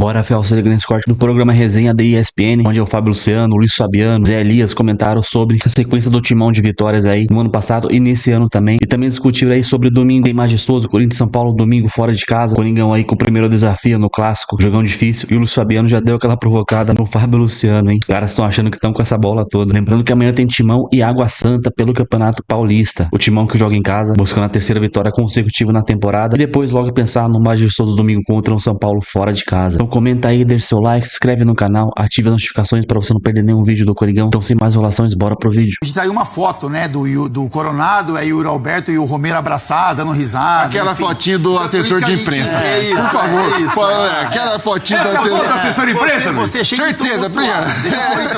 Bora, Fel, se liga nesse corte do programa Resenha da ESPN, onde é o Fábio Luciano, o Luiz Fabiano, Zé Elias comentaram sobre essa sequência do timão de vitórias aí no ano passado e nesse ano também. E também discutiram aí sobre o domingo bem majestoso, Corinthians e São Paulo, domingo fora de casa, Coringão aí com o primeiro desafio no clássico, jogão difícil. E o Luiz Fabiano já deu aquela provocada no Fábio Luciano, hein? Os caras estão achando que estão com essa bola toda. Lembrando que amanhã tem Timão e Água Santa pelo Campeonato Paulista. O Timão que joga em casa, buscando a terceira vitória consecutiva na temporada. E depois logo pensar no majestoso domingo contra o São Paulo fora de casa. Então comenta aí, deixa seu like, se inscreve no canal, ative as notificações para você não perder nenhum vídeo do Coringão. Então sem mais enrolações, bora pro vídeo. A gente tá aí uma foto, né, do Coronado, aí o Yuri Alberto e o Romero abraçados, dando risada. Aquela enfim. fotinho do assessor de imprensa. Por favor, aquela fotinho do assessor de imprensa. Você certeza, Priya.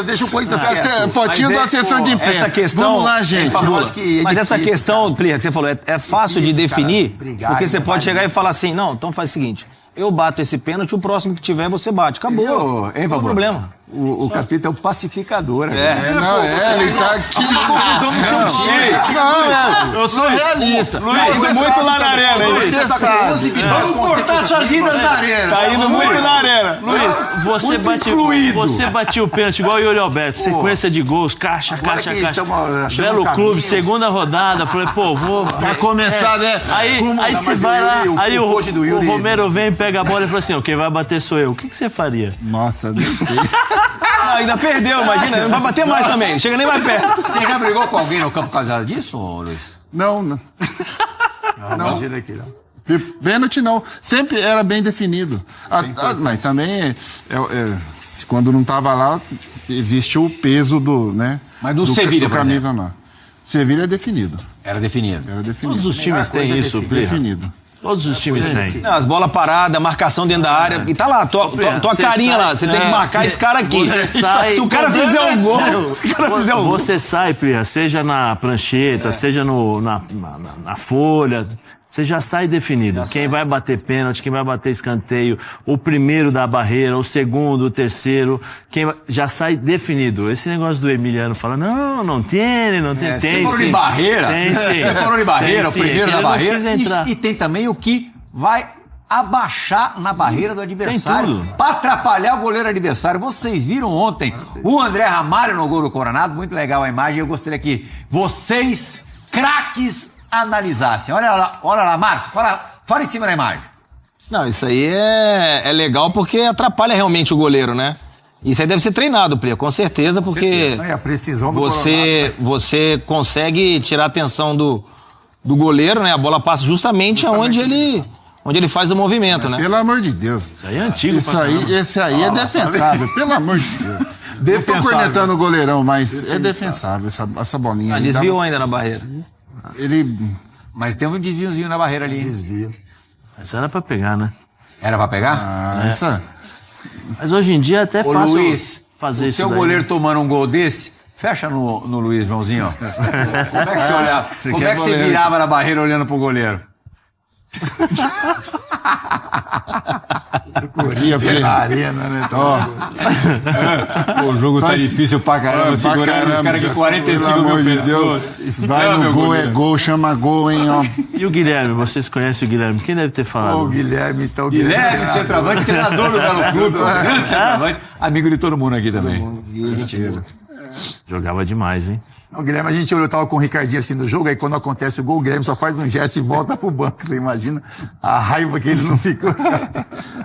Deixa o Corinthians quieto. Fotinho do assessor de imprensa. Essa questão, vamos lá, gente. Mas essa questão, Priya, que você falou, é fácil de definir, porque você pode chegar e falar assim, não, então faz o seguinte, eu bato esse pênalti, o próximo que tiver você bate. Acabou. Não tem problema. O capitão é o pacificador. Ele tá aqui. Eu sou realista. Tá indo muito lá na arena, hein? Vamos cortar essas idas na arena. Tá indo muito na arena. Luiz, você batiu o pênalti igual o Yuri Alberto. Sequência de gols, caixa. Belo clube, segunda rodada. Falei, vou... Pra começar, né? Aí você vai lá, aí o Romero vem, pega a bola e fala assim, quem vai bater sou eu. O que você faria? Nossa, não sei. Ainda perdeu, imagina. Não vai bater mais também. Não chega nem mais perto. Você já brigou com alguém no campo por causa disso, Luiz? Não. Imagina aqui, não. Pênalti não. Sempre era bem definido. Mas também, quando não tava lá, existe o peso do, né? Mas do Sevilha, por camisa não. Sevilha é definido. Era definido. Todos os times têm isso, definido. Todos os times têm. As bolas paradas, marcação dentro da área. E tá lá, tua carinha lá. Você tem que marcar esse cara aqui. Se o cara fizer um gol, Você sai, Priya, seja na prancheta, seja na folha, você já sai definido. Quem vai bater pênalti, quem vai bater escanteio, o primeiro da barreira, o segundo, o terceiro, já sai definido. Esse negócio do Emiliano fala, não tem. Você falou de barreira? Você falou de barreira, o primeiro da barreira. E tem também o que vai abaixar na barreira do adversário para atrapalhar o goleiro adversário. Vocês viram ontem o André Ramalho no gol do Coronado, muito legal a imagem. Eu gostaria que vocês, craques, analisassem. Olha lá, Márcio, fala em cima da imagem. Não, isso aí é legal porque atrapalha realmente o goleiro, né? Isso aí deve ser treinado, Priya, com certeza, porque a precisão do você consegue tirar a atenção do goleiro, né? A bola passa justamente onde ele faz o movimento, né? Pelo amor de Deus. Isso aí é antigo. Esse aí é defensável, pelo amor de Deus. Eu tô cornetando o goleirão, mas é defensável essa bolinha. Desviou ainda na barreira. Mas tem um desviozinho na barreira ali. Desvio. Essa era pra pegar, né? Era pra pegar? Mas hoje em dia é até fácil Luiz, fazer isso. O seu goleiro tomando um gol desse, fecha no Luiz, Joãozinho. Como é que você olhava? Como é que você virava na barreira olhando pro goleiro? Na arena, né? O jogo tá difícil pra caramba, segurando os caras que 45 mil pessoas. Vai no gol, é gol, chama gol, hein, ó. E o Guilherme, vocês conhecem o Guilherme? Quem deve ter falado? O Guilherme, então. Guilherme, centroavante, treinador do Belo Clube, grande centroavante, amigo de todo mundo aqui também. Jogava demais, hein? O Guilherme, a gente olhou, tava com o Ricardinho assim no jogo, aí quando acontece o gol, o Guilherme só faz um gesto e volta pro banco. Você imagina a raiva que ele não ficou.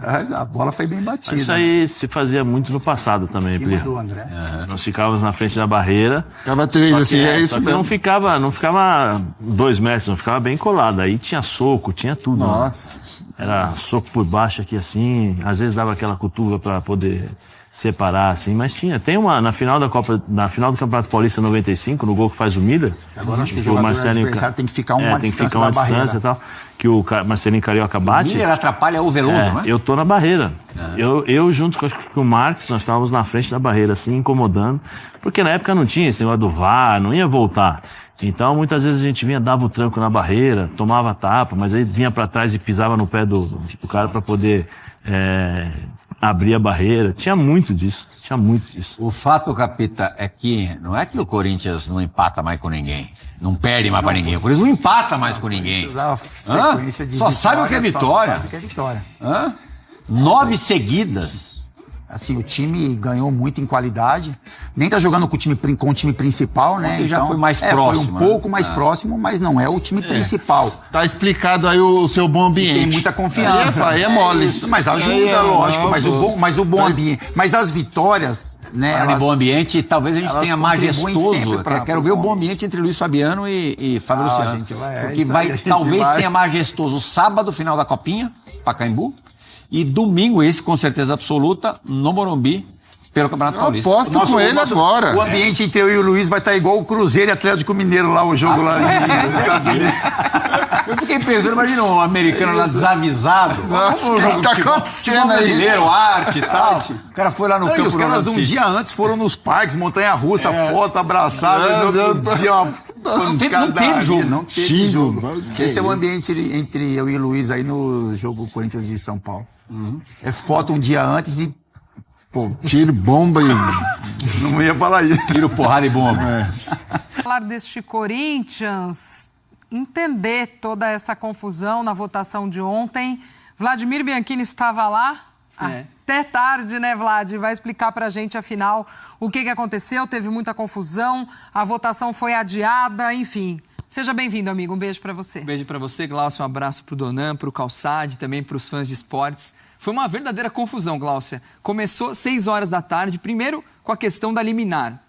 Mas a bola foi bem batida. Isso aí se fazia muito no passado também, Priya. do André. Nós ficávamos na frente da barreira. Ficava 3, assim, é isso mesmo. Não ficava 2 metros, não ficava bem colado. Aí tinha soco, tinha tudo. Nossa. Né? Era soco por baixo aqui assim, às vezes dava aquela cutuca pra poder separar, assim, mas tem uma, na final do Campeonato Paulista 95, no gol que faz o Miller. Agora acho que o jogador adversário tem que ficar uma distância da barreira. E tal, que o Marcelinho Carioca bate. O Miller atrapalha o Veloso, né? Eu tô na barreira. Eu junto com o Marques, nós estávamos na frente da barreira, assim, incomodando, porque na época não tinha esse negócio do VAR, não ia voltar. Então, muitas vezes a gente vinha, dava o tranco na barreira, tomava tapa, mas aí vinha pra trás e pisava no pé do cara pra poder abrir a barreira. Tinha muito disso. O fato, Capita, é que não é que o Corinthians não empata mais com ninguém. Não perde mais pra ninguém. O Corinthians não empata mais com ninguém. Sequência de Só sabe o que é vitória. Só sabe o que é vitória. 9 seguidas. Assim, o time ganhou muito em qualidade. Nem tá jogando com o time principal, né? Ontem já foi mais próximo. Foi um pouco mais próximo, mas não é o time principal. Tá explicado aí o seu bom ambiente. Tem muita confiança. Aí é mole. Isso, mas ajuda, lógico. Mas o bom ambiente. Mas as vitórias, né? Falando em bom ambiente, talvez a gente tenha majestoso. Quero ver o bom ambiente entre Luiz Fabiano e Fábio Luciano. Gente vai, porque talvez tenha majestoso sábado, final da Copinha, Pacaembu. E domingo, esse com certeza absoluta, no Morumbi, pelo Campeonato Paulista. Eu aposto com ele agora. O ambiente entre eu e o Luiz vai estar igual o Cruzeiro e Atlético Mineiro lá, o jogo lá. Eu fiquei pensando, imagina um americano lá desavisado. O que tá acontecendo aí? Brasileiro, arte e tal. O cara foi lá no campo. E os caras um dia antes foram nos parques, montanha-russa, foto, abraçado. Não teve jogo. Não teve jogo. Esse é o ambiente entre eu e o Luiz aí no jogo Corinthians e São Paulo. É foto um dia antes e... Pô, tiro, bomba e... Não ia falar isso. Tiro, porrada e bomba. Falar deste Corinthians, entender toda essa confusão na votação de ontem. Vladimir Bianchini estava lá até tarde, né, Vlad? Vai explicar pra gente, afinal, o que aconteceu. Teve muita confusão, a votação foi adiada, enfim. Seja bem-vindo, amigo. Um beijo pra você. Um beijo pra você, Glaucia. Um abraço pro Donan, pro Calçade, também pros fãs de esportes. Foi uma verdadeira confusão, Glaucia. Começou 6 horas da tarde, primeiro com a questão da liminar.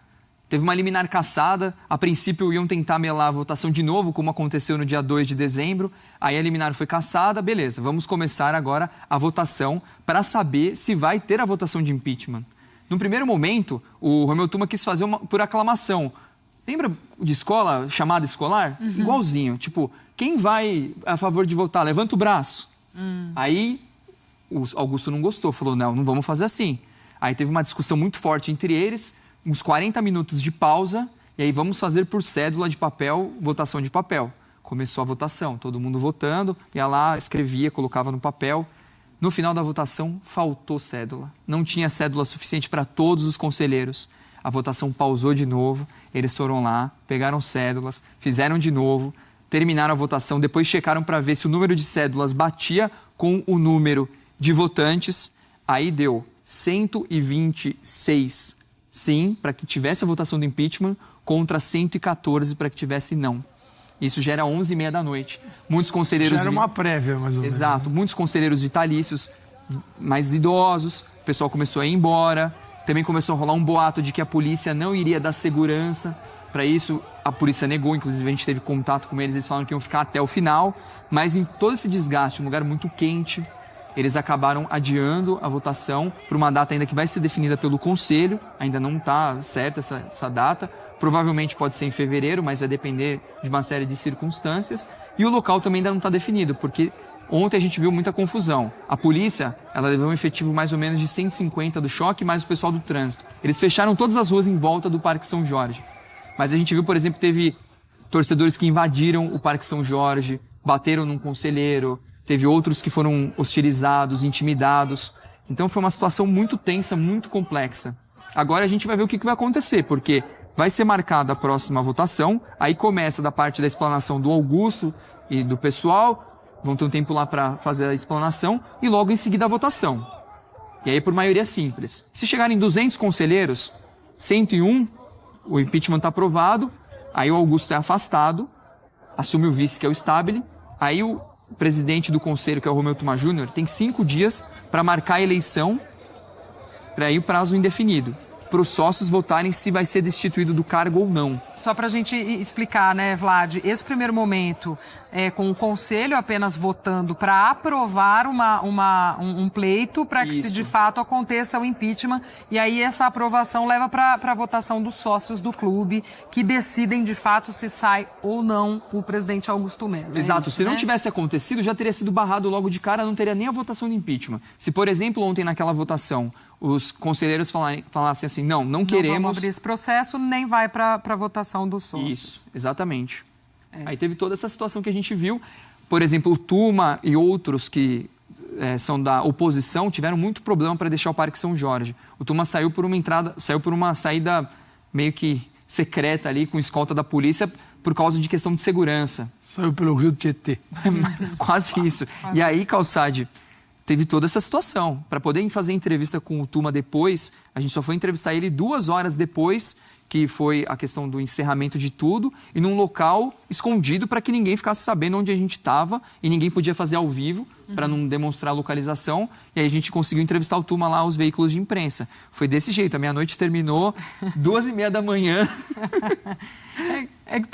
Teve uma liminar cassada, a princípio iam tentar melar a votação de novo, como aconteceu no dia 2 de dezembro. Aí a liminar foi cassada, beleza, vamos começar agora a votação para saber se vai ter a votação de impeachment. No primeiro momento, o Romeu Tuma quis fazer por aclamação. Lembra de escola, chamada escolar? Igualzinho, tipo, quem vai a favor de votar? Levanta o braço. Aí o Augusto não gostou, falou, não vamos fazer assim. Aí teve uma discussão muito forte entre eles, uns 40 minutos de pausa, e aí vamos fazer por cédula de papel, votação de papel. Começou a votação, todo mundo votando, ia lá, escrevia, colocava no papel. No final da votação, faltou cédula. Não tinha cédula suficiente para todos os conselheiros. A votação pausou de novo, eles foram lá, pegaram cédulas, fizeram de novo, terminaram a votação, depois checaram para ver se o número de cédulas batia com o número de votantes. Aí deu 126 sim, para que tivesse a votação do impeachment, contra 114 para que tivesse não. Isso já era 11h30 da noite. Muitos conselheiros... Já era uma prévia, mais ou menos. Exato. Muitos conselheiros vitalícios, mais idosos, o pessoal começou a ir embora. Também começou a rolar um boato de que a polícia não iria dar segurança. Para isso, a polícia negou, inclusive a gente teve contato com eles falaram que iam ficar até o final. Mas em todo esse desgaste, um lugar muito quente, eles acabaram adiando a votação para uma data ainda que vai ser definida pelo Conselho. Ainda não está certa essa data. Provavelmente pode ser em fevereiro, mas vai depender de uma série de circunstâncias. E o local também ainda não está definido, porque ontem a gente viu muita confusão. A polícia, ela levou um efetivo mais ou menos de 150 do choque, mais o pessoal do trânsito. Eles fecharam todas as ruas em volta do Parque São Jorge. Mas a gente viu, por exemplo, teve torcedores que invadiram o Parque São Jorge, bateram num conselheiro, teve outros que foram hostilizados, intimidados. Então foi uma situação muito tensa, muito complexa. Agora a gente vai ver o que vai acontecer, porque vai ser marcada a próxima votação, aí começa da parte da explanação do Augusto e do pessoal, vão ter um tempo lá para fazer a explanação e logo em seguida a votação. E aí por maioria simples. Se chegarem 200 conselheiros, 101, o impeachment está aprovado, aí o Augusto é afastado, assume o vice, que é o Stabile, aí o presidente do conselho, que é o Romeu Tuma Júnior, tem 5 dias para marcar a eleição para ir o prazo indefinido, para os sócios votarem se vai ser destituído do cargo ou não. Só para a gente explicar, né, Vlad, esse primeiro momento é com o Conselho apenas votando para aprovar um pleito para que de fato aconteça o impeachment, e aí essa aprovação leva para a votação dos sócios do clube, que decidem de fato se sai ou não o presidente Augusto Melo. Exato, isso, se não tivesse acontecido, já teria sido barrado logo de cara, não teria nem a votação do impeachment. Se, por exemplo, ontem naquela votação, os conselheiros falassem assim, não queremos... Não vamos abrir esse processo, nem vai para a votação dos sócios. Isso, exatamente. Aí teve toda essa situação que a gente viu. Por exemplo, o Tuma e outros que são da oposição tiveram muito problema para deixar o Parque São Jorge. O Tuma saiu por uma saída meio que secreta ali, com escolta da polícia, por causa de questão de segurança. Saiu pelo Rio Tietê. Quase isso. E aí, Calçade, teve toda essa situação. Para poder fazer entrevista com o Tuma depois, a gente só foi entrevistar ele 2 horas depois, que foi a questão do encerramento de tudo, e num local escondido para que ninguém ficasse sabendo onde a gente estava e ninguém podia fazer ao vivo para não demonstrar a localização. E aí a gente conseguiu entrevistar o Tuma lá, aos veículos de imprensa. Foi desse jeito. A meia-noite terminou 2h30 da manhã.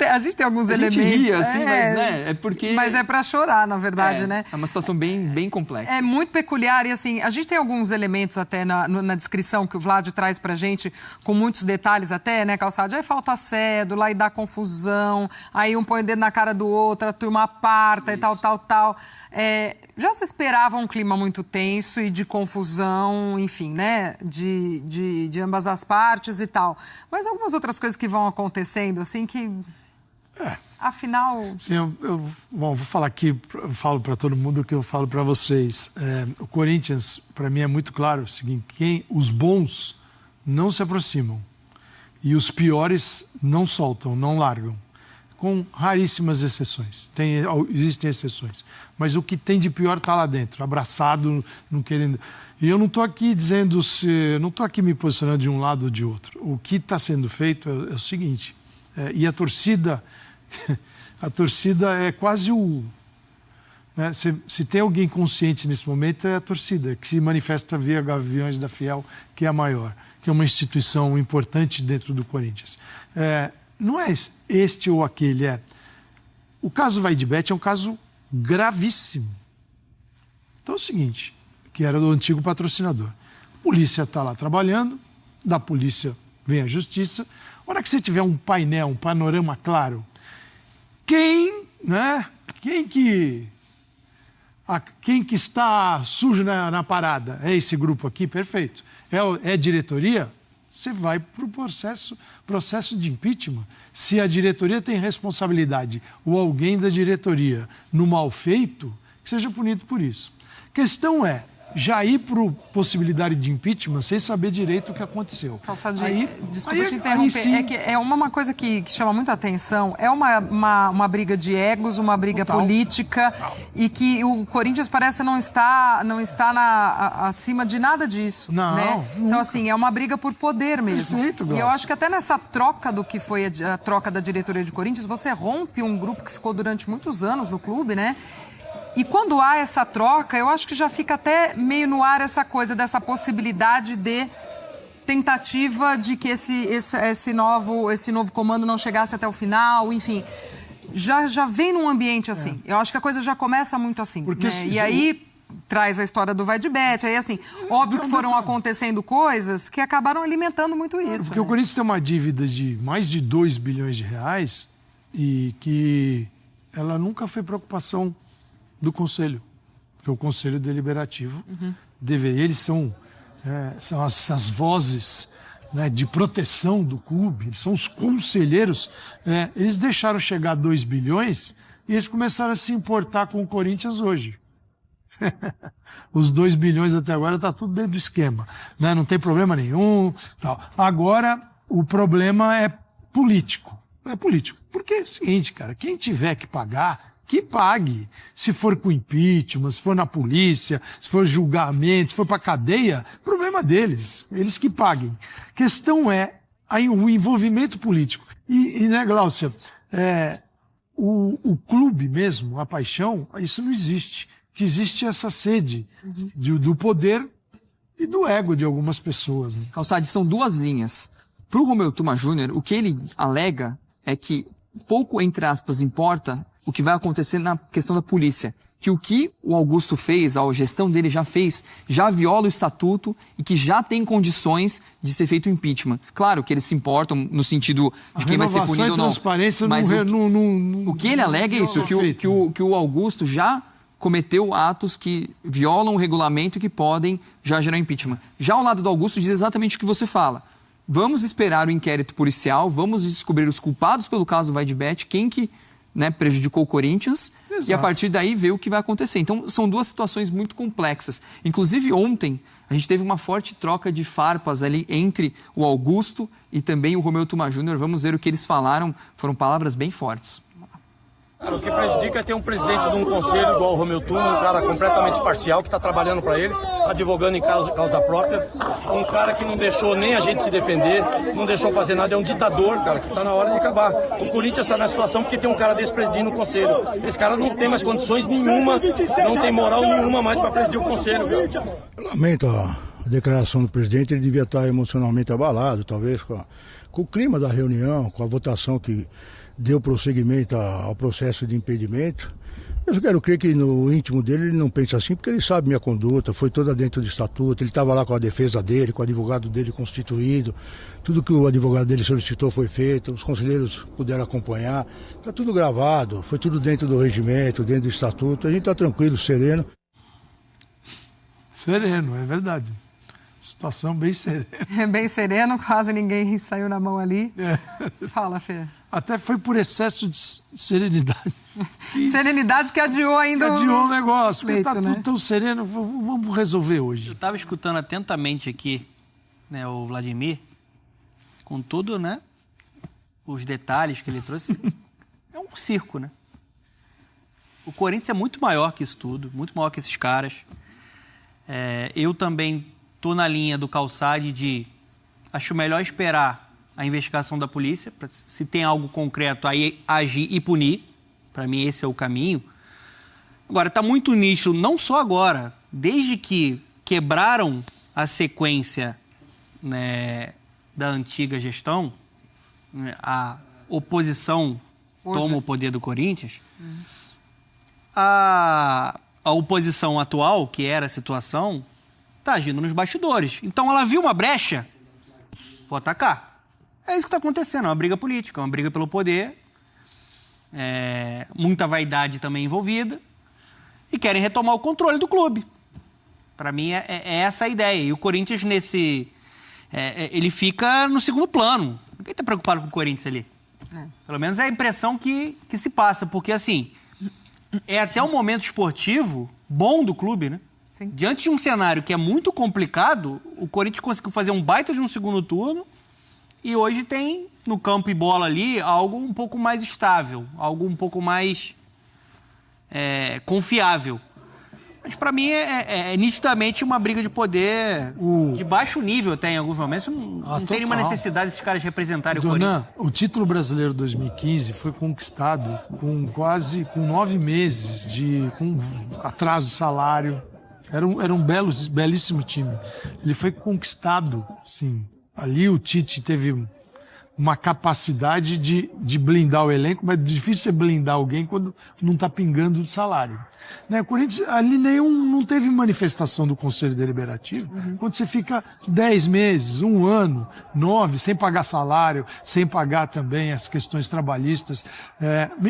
A gente tem alguns elementos... A gente ria, assim, mas, né, é porque... Mas é para chorar, na verdade, né? É uma situação bem complexa. É muito peculiar e, assim, a gente tem alguns elementos até na descrição que o Vlad traz pra gente, com muitos detalhes até, né, Calçade? Aí falta cédula, aí dá confusão, aí um põe o dedo na cara do outro, a turma aparta. Isso. E tal. Já se esperava um clima muito tenso e de confusão, enfim, né, de ambas as partes e tal. Mas algumas outras coisas que vão acontecendo, assim, que... Afinal... Sim, bom, vou falar aqui, eu falo para todo mundo o que eu falo para vocês. O Corinthians, para mim, é muito claro o seguinte: os bons não se aproximam e os piores não soltam, não largam. Com raríssimas exceções. Existem exceções. Mas o que tem de pior está lá dentro, abraçado, não querendo... E eu não estou aqui dizendo não estou aqui me posicionando de um lado ou de outro. O que está sendo feito é o seguinte, e a torcida é quase o... Né, se tem alguém consciente nesse momento, é a torcida, que se manifesta via Gaviões da Fiel, que é a maior, que é uma instituição importante dentro do Corinthians. Não é este ou aquele, o caso Vaidbet é um caso gravíssimo. Então é o seguinte, que era do antigo patrocinador. A polícia está lá trabalhando, da polícia vem a justiça. A hora que você tiver um painel, um panorama claro, quem que está sujo na parada? É esse grupo aqui, perfeito. É diretoria? Você vai para o processo de impeachment. Se a diretoria tem responsabilidade ou alguém da diretoria no mal feito, que seja punido por isso. A questão é já ir para a possibilidade de impeachment sem saber direito o que aconteceu. Desculpa te interromper, é uma coisa que chama muita atenção, é uma briga de egos, uma briga política, e que o Corinthians parece não está acima de nada disso. Não, né? Então, assim, é uma briga por poder mesmo. Perfeito, e eu acho que até nessa troca do que foi a troca da diretoria de Corinthians, você rompe um grupo que ficou durante muitos anos no clube, né? E quando há essa troca, eu acho que já fica até meio no ar essa coisa dessa possibilidade de tentativa de que esse novo comando não chegasse até o final, enfim. Já vem num ambiente assim. Eu acho que a coisa já começa muito assim. Né? E aí traz a história do Vaidbet, aí assim, óbvio que foram acontecendo coisas que acabaram alimentando muito isso. Porque o Corinthians tem uma dívida de mais de 2 bilhões de reais e que ela nunca foi preocupação do Conselho, porque o Conselho Deliberativo deveria, eles são as vozes, né, de proteção do clube, eles são os conselheiros, eles deixaram chegar 2 bilhões e eles começaram a se importar com o Corinthians hoje. Os 2 bilhões até agora está tudo dentro do esquema, né, não tem problema nenhum. Tal. Agora, o problema é político. Porque é o seguinte, cara, quem tiver que pagar, que pague. Se for com impeachment, se for na polícia, se for julgamento, se for para cadeia, problema deles. Eles que paguem. A questão é o envolvimento político. Né, Gláucia, o clube mesmo, a paixão, isso não existe. Que existe essa sede do poder e do ego de algumas pessoas. Né? Calçade, são 2 linhas. Para o Romeu Tuma Júnior, o que ele alega é que pouco, entre aspas, importa o que vai acontecer na questão da polícia. Que o que o Augusto fez, a gestão dele já fez, já viola o estatuto e que já tem condições de ser feito o impeachment. Claro que eles se importam no sentido de quem vai ser punido ou não. Mas o que ele alega é isso, que o Augusto já cometeu atos que violam o regulamento e que podem já gerar impeachment. Já ao lado do Augusto diz exatamente o que você fala. Vamos esperar o inquérito policial, vamos descobrir os culpados pelo caso Vaidbet, quem que prejudicou o Corinthians. Exato. E a partir daí ver o que vai acontecer. Então, são 2 situações muito complexas. Inclusive, ontem, a gente teve uma forte troca de farpas ali entre o Augusto e também o Romeu Tuma Júnior. Vamos ver o que eles falaram. Foram palavras bem fortes. Cara, o que prejudica é ter um presidente de um conselho igual o Romeu Tuma, um cara completamente parcial, que está trabalhando para eles, advogando em causa própria, um cara que não deixou nem a gente se defender, não deixou fazer nada, é um ditador, cara, que está na hora de acabar. O Corinthians está na situação porque tem um cara desse presidindo o conselho. Esse cara não tem mais condições nenhuma, não tem moral nenhuma mais para presidir o conselho. Cara. Eu lamento a declaração do presidente, ele devia estar emocionalmente abalado, talvez com o clima da reunião, com a votação que deu prosseguimento ao processo de impedimento. Eu quero crer que no íntimo dele ele não pensa assim, porque ele sabe minha conduta, foi toda dentro do estatuto, ele estava lá com a defesa dele, com o advogado dele constituído, tudo que o advogado dele solicitou foi feito, os conselheiros puderam acompanhar, está tudo gravado, foi tudo dentro do regimento, dentro do estatuto, a gente está tranquilo, sereno. Sereno, é verdade. Situação bem serena. É bem sereno, quase ninguém saiu na mão ali. Fala, Fê. Até foi por excesso de serenidade. Serenidade que adiou ainda adiou o negócio. Porque tá né? tudo tão sereno, vamos resolver hoje. Eu estava escutando atentamente aqui, né, o Vladimir, com tudo, né, os detalhes que ele trouxe. É um circo, né? O Corinthians é muito maior que isso tudo, muito maior que esses caras. Eu também estou na linha do Calçade de acho melhor esperar a investigação da polícia, pra, se tem algo concreto, aí agir e punir. Para mim, esse é o caminho. Agora, está muito nítido, não só agora, desde que quebraram a sequência, né, da antiga gestão, né, a oposição toma o poder do Corinthians, a oposição atual, que era a situação, está agindo nos bastidores. Então ela viu uma brecha, vou atacar. É isso que está acontecendo, é uma briga política, é uma briga pelo poder, muita vaidade também envolvida, e querem retomar o controle do clube. Para mim é essa a ideia. E o Corinthians ele fica no segundo plano. Ninguém está preocupado com o Corinthians ali. Pelo menos é a impressão que se passa, porque assim, é até um momento esportivo bom do clube, né? Sim. Diante de um cenário que é muito complicado, o Corinthians conseguiu fazer um baita de um segundo turno e hoje tem no campo e bola ali algo um pouco mais estável, algo um pouco mais confiável. Mas para mim é nitidamente uma briga de poder de baixo nível até em alguns momentos. Não tem nenhuma necessidade desses caras representarem o Corinthians. O título brasileiro 2015 foi conquistado com 9 meses com atraso de salário. Era um belíssimo time. Ele foi conquistado, sim. Ali o Tite teve uma capacidade de blindar o elenco, mas é difícil você blindar alguém quando não está pingando o salário. Né? O Corinthians ali não teve manifestação do Conselho Deliberativo. Quando você fica 10 meses, 1 ano, 9, sem pagar salário, sem pagar também as questões trabalhistas,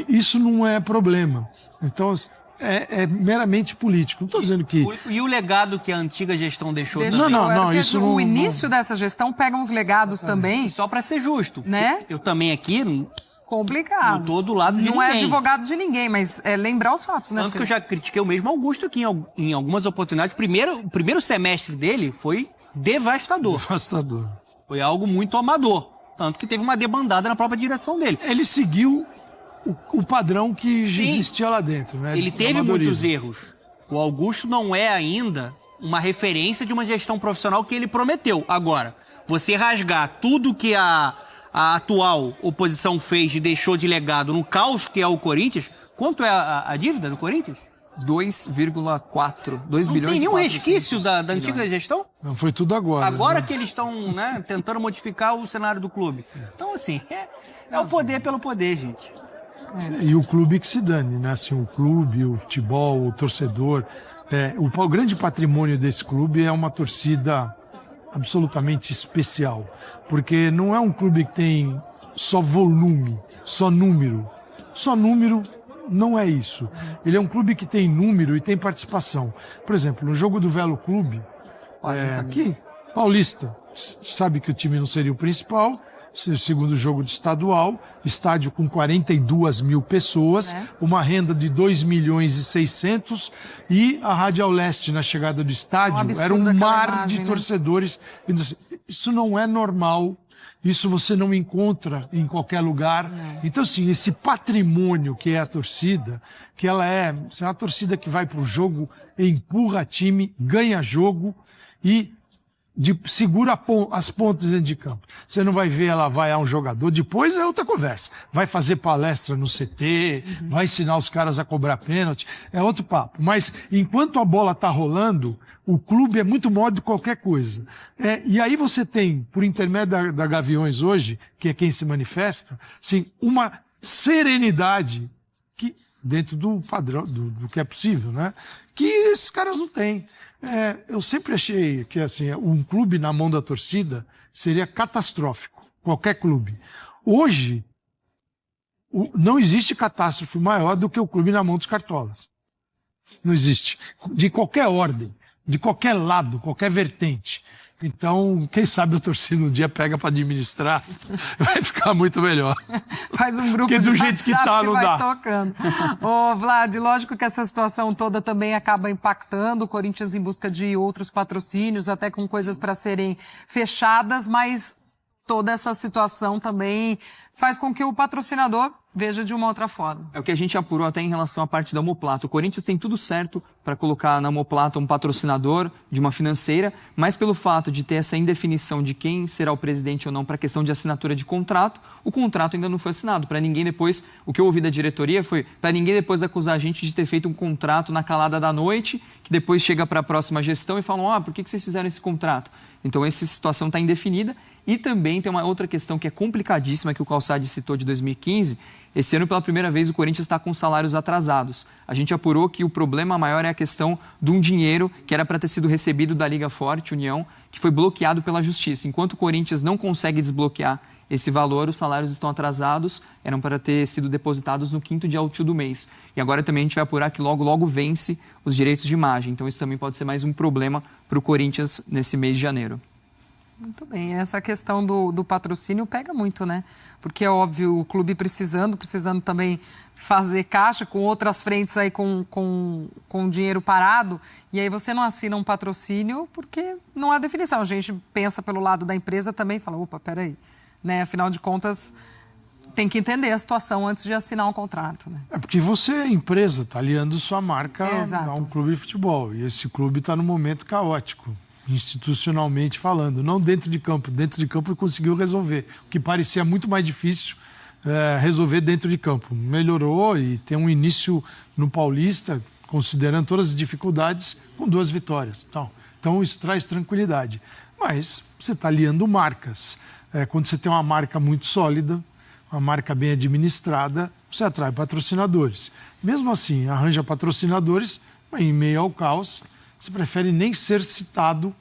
isso não é problema. Então, é meramente político. Não estou dizendo que... E o legado que a antiga gestão deixou? Não, isso não... O início dessa gestão pega uns legados também. E só para ser justo. Né? Eu também aqui... Complicado. Não estou do lado de ninguém. Não é advogado de ninguém, mas é lembrar os fatos, né? Tanto que eu já critiquei o mesmo Augusto aqui em algumas oportunidades. O primeiro semestre dele foi devastador. Devastador. Foi algo muito amador. Tanto que teve uma debandada na própria direção dele. Ele seguiu o padrão que existia lá dentro, né? Ele teve muitos erros. O Augusto não é ainda uma referência de uma gestão profissional que ele prometeu. Agora, você rasgar tudo que a atual oposição fez e deixou de legado no caos que é o Corinthians, quanto é a dívida do Corinthians? 2,4, 2 bilhões e 400. Não tem nenhum resquício da antiga gestão? Não, foi tudo agora. Agora né? que eles estão tentando modificar o cenário do clube. Então, assim, é o poder pelo poder, gente. E o clube que se dane, né? Assim, o clube, o futebol, o torcedor. O grande patrimônio desse clube é uma torcida absolutamente especial. Porque não é um clube que tem só volume, só número. Só número não é isso. Ele é um clube que tem número e tem participação. Por exemplo, no jogo do Velo Clube, aqui, Paulista, sabe que o time não seria o principal, segundo jogo de estadual, estádio com 42 mil pessoas, uma renda de 2 milhões e 600 e a Radial Leste na chegada do estádio era um mar de torcedores. Isso não é normal. Isso você não encontra em qualquer lugar. Então, assim, esse patrimônio que é a torcida, que ela é uma torcida que vai pro jogo, empurra time, ganha jogo e segura as pontas dentro de campo. Você não vai ver ela vaiar um jogador, depois é outra conversa. Vai fazer palestra no CT, vai ensinar os caras a cobrar pênalti, é outro papo. Mas enquanto a bola tá rolando, o clube é muito maior do que qualquer coisa. E aí você tem, por intermédio da Gaviões hoje, que é quem se manifesta, assim, uma serenidade que, dentro do padrão, do que é possível, né? Que esses caras não têm. Eu sempre achei que assim, um clube na mão da torcida seria catastrófico. Qualquer clube. Hoje, não existe catástrofe maior do que o clube na mão dos cartolas. Não existe. De qualquer ordem, de qualquer lado, qualquer vertente. Então, quem sabe a torcida um dia pega para administrar, vai ficar muito melhor. Faz um grupo porque de do jeito que tá, não dá. Tocando. Ô, Vlad, lógico que essa situação toda também acaba impactando o Corinthians em busca de outros patrocínios, até com coisas para serem fechadas, mas toda essa situação também faz com que o patrocinador veja de uma outra forma. É o que a gente apurou até em relação à parte da omoplata. O Corinthians tem tudo certo para colocar na omoplata um patrocinador de uma financeira, mas pelo fato de ter essa indefinição de quem será o presidente ou não para a questão de assinatura de contrato, o contrato ainda não foi assinado. Para ninguém depois, o que eu ouvi da diretoria foi para ninguém depois acusar a gente de ter feito um contrato na calada da noite, que depois chega para a próxima gestão e falam, por que vocês fizeram esse contrato? Então essa situação está indefinida. E também tem uma outra questão que é complicadíssima, que o Calçade citou de 2015. Esse ano, pela primeira vez, o Corinthians está com salários atrasados. A gente apurou que o problema maior é a questão de um dinheiro que era para ter sido recebido da Liga Forte, União, que foi bloqueado pela Justiça. Enquanto o Corinthians não consegue desbloquear esse valor, os salários estão atrasados, eram para ter sido depositados no 5º dia útil do mês. E agora também a gente vai apurar que logo vence os direitos de imagem. Então isso também pode ser mais um problema para o Corinthians nesse mês de janeiro. Muito bem, essa questão do patrocínio pega muito, né? Porque é óbvio, o clube precisando também fazer caixa com outras frentes aí com dinheiro parado, e aí você não assina um patrocínio porque não há definição. A gente pensa pelo lado da empresa também e fala, opa, peraí, né? Afinal de contas, tem que entender a situação antes de assinar um contrato, né? Porque você, empresa, está aliando sua marca a um clube de futebol, e esse clube está num momento caótico, institucionalmente falando, não dentro de campo. Dentro de campo ele conseguiu resolver, o que parecia muito mais difícil resolver dentro de campo. Melhorou e tem um início no Paulista, considerando todas as dificuldades, com 2 vitórias. Então isso traz tranquilidade. Mas você está aliando marcas. Quando você tem uma marca muito sólida, uma marca bem administrada, você atrai patrocinadores. Mesmo assim, arranja patrocinadores, mas em meio ao caos, você prefere nem ser citado.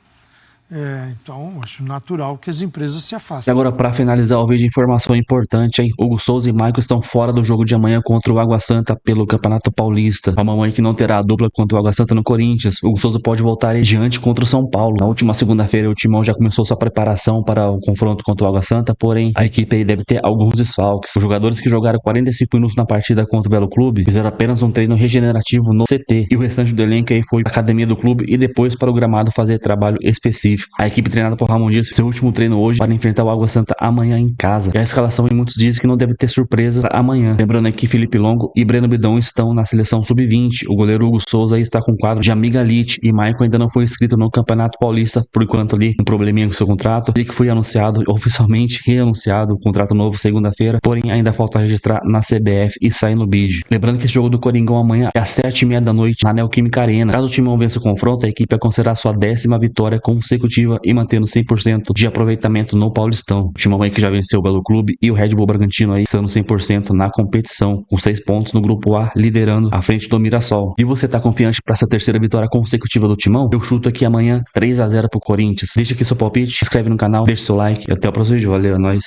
Então, acho natural que as empresas se afastem. E agora, para finalizar o vídeo, informação importante, hein? Hugo Souza e Maicon estão fora do jogo de amanhã contra o Água Santa pelo Campeonato Paulista. A mamãe que não terá a dupla contra o Água Santa no Corinthians. Hugo Souza pode voltar adiante contra o São Paulo. Na última segunda-feira, o Timão já começou sua preparação para o confronto contra o Água Santa, porém, a equipe aí deve ter alguns desfalques. Os jogadores que jogaram 45 minutos na partida contra o Belo Clube fizeram apenas um treino regenerativo no CT. E o restante do elenco aí foi para a academia do clube e depois para o gramado fazer trabalho específico. A equipe treinada por Ramon Dias, seu último treino hoje para enfrentar o Água Santa amanhã em casa. E a escalação em muitos dizem que não deve ter surpresa amanhã. Lembrando que Felipe Longo e Breno Bidon estão na seleção sub-20. O goleiro Hugo Souza aí está com quadro de Amigalite e Maicon ainda não foi inscrito no Campeonato Paulista, por enquanto ali um probleminha com seu contrato. Ele que foi anunciado, oficialmente reanunciado, o contrato novo segunda-feira, porém ainda falta registrar na CBF e sair no BID. Lembrando que esse jogo do Coringão amanhã é às 7h30 da noite na Neoquímica Arena. Caso o Timão vença o confronto, a equipe vai considerar sua 10ª vitória consecutiva e mantendo 100% de aproveitamento no Paulistão. O Timão aí que já venceu o Belo Clube e o Red Bull Bragantino aí estando 100% na competição, com 6 pontos no grupo A, liderando à frente do Mirassol. E você tá confiante para essa 3ª vitória consecutiva do Timão? Eu chuto aqui amanhã 3-0 pro Corinthians. Deixa aqui seu palpite, se inscreve no canal, deixa seu like e até o próximo vídeo. Valeu, é nóis.